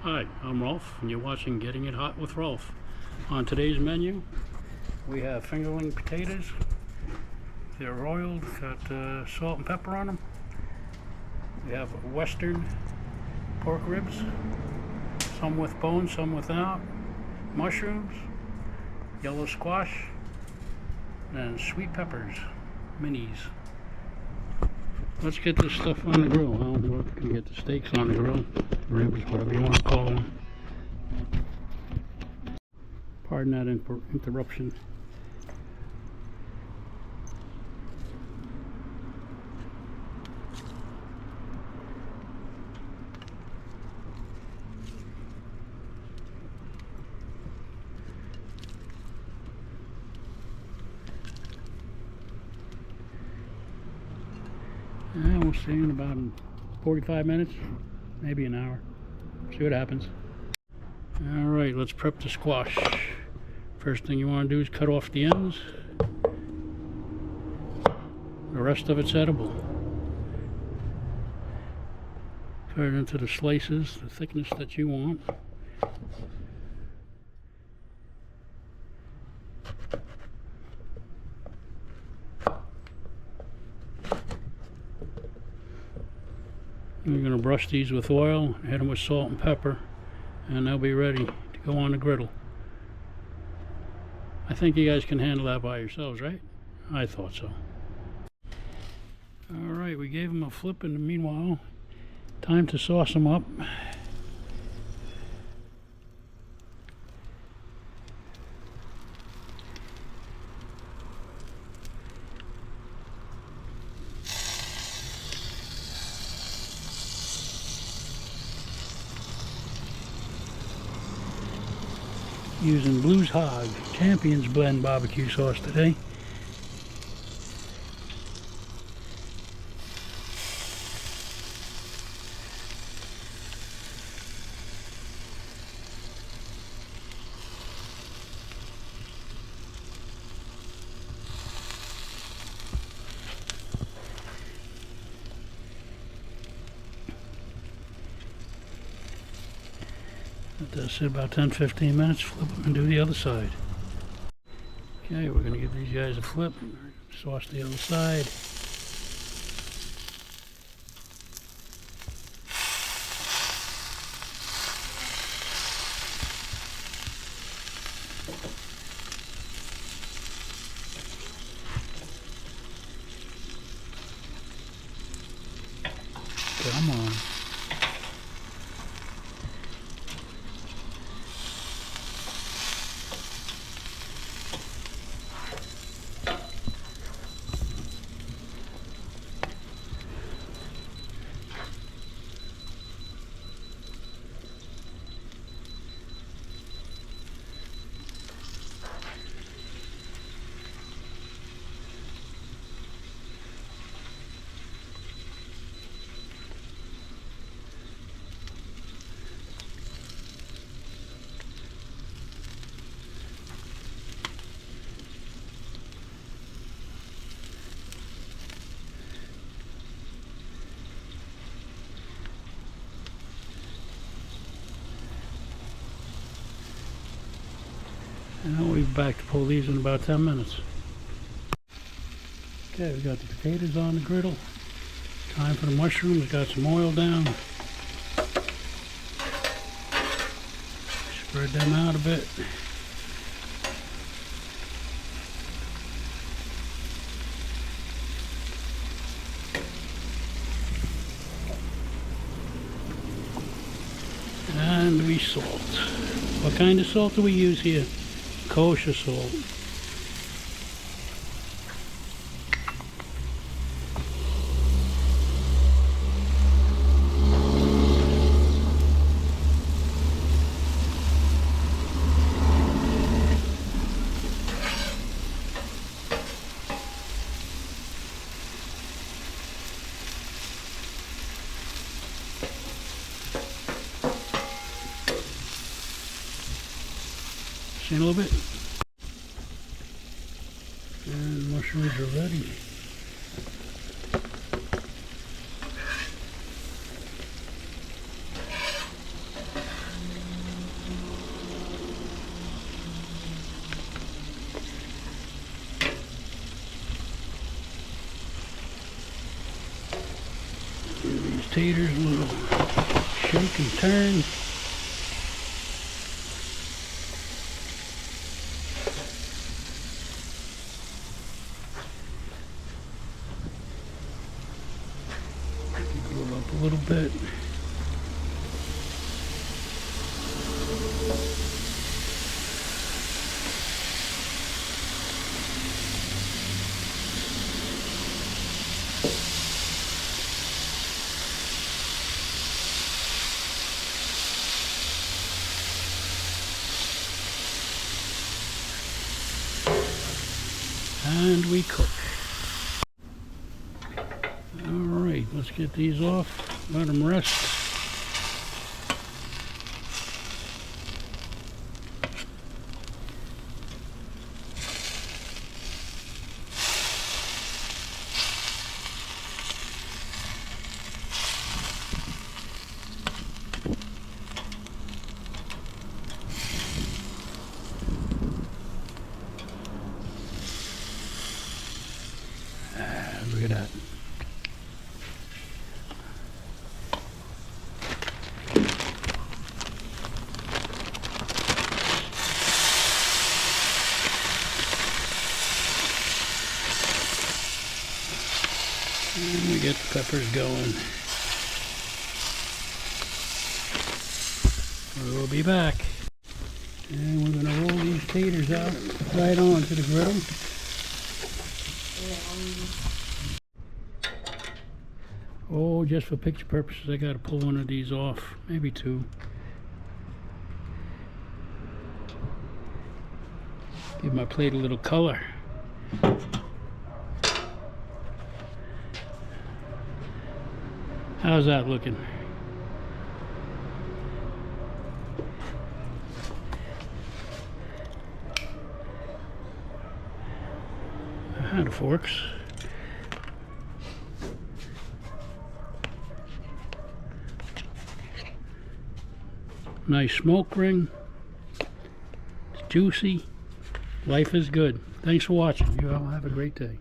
Hi, I'm Rolf, and you're watching Getting It Hot with Rolf. On today's menu, we have fingerling potatoes. They're roiled, got salt and pepper on them. We have western pork ribs, some with bones, some without, mushrooms, yellow squash, and sweet peppers, minis. Let's get this stuff on the grill. Well, we're going to get the steaks on the grill, ribs, whatever you want to call them. Pardon that interruption. And we'll see in about 45 minutes, maybe an hour. See what happens. Alright, let's prep the squash. First thing you want to do is cut off the ends. The rest of it's edible. Cut it into the slices, the thickness that you want. We're going to brush these with oil, hit them with salt and pepper, and they'll be ready to go on the griddle. I think you guys can handle that by yourselves, right? I thought so. Alright, we gave them a flip in the meanwhile. Time to sauce them up. Using Blues Hog Champions Blend barbecue sauce today. Let that sit about 10-15 minutes, flip them and do the other side. Okay, we're going to give these guys a flip, sauce the other side. Come on. And we'll be back to pull these in about 10 minutes. Okay, we got the potatoes on the griddle. Time for the mushrooms. Got some oil down. Spread them out a bit. And we salt. What kind of salt do we use here? Kosher salt. See a little bit? And mushrooms are ready. taters a little shake and turn. Go up a little bit. And we cook. Alright, let's get these off, let them rest. Look at that. And we get the peppers going. We'll be back. And we're going to roll these taters out right onto the griddle. Oh, just for picture purposes, I got to pull one of these off, maybe two. Give my plate a little color. How's that looking? The forks. Nice smoke ring. It's juicy. Life is good. Thanks for watching. You all have a great day.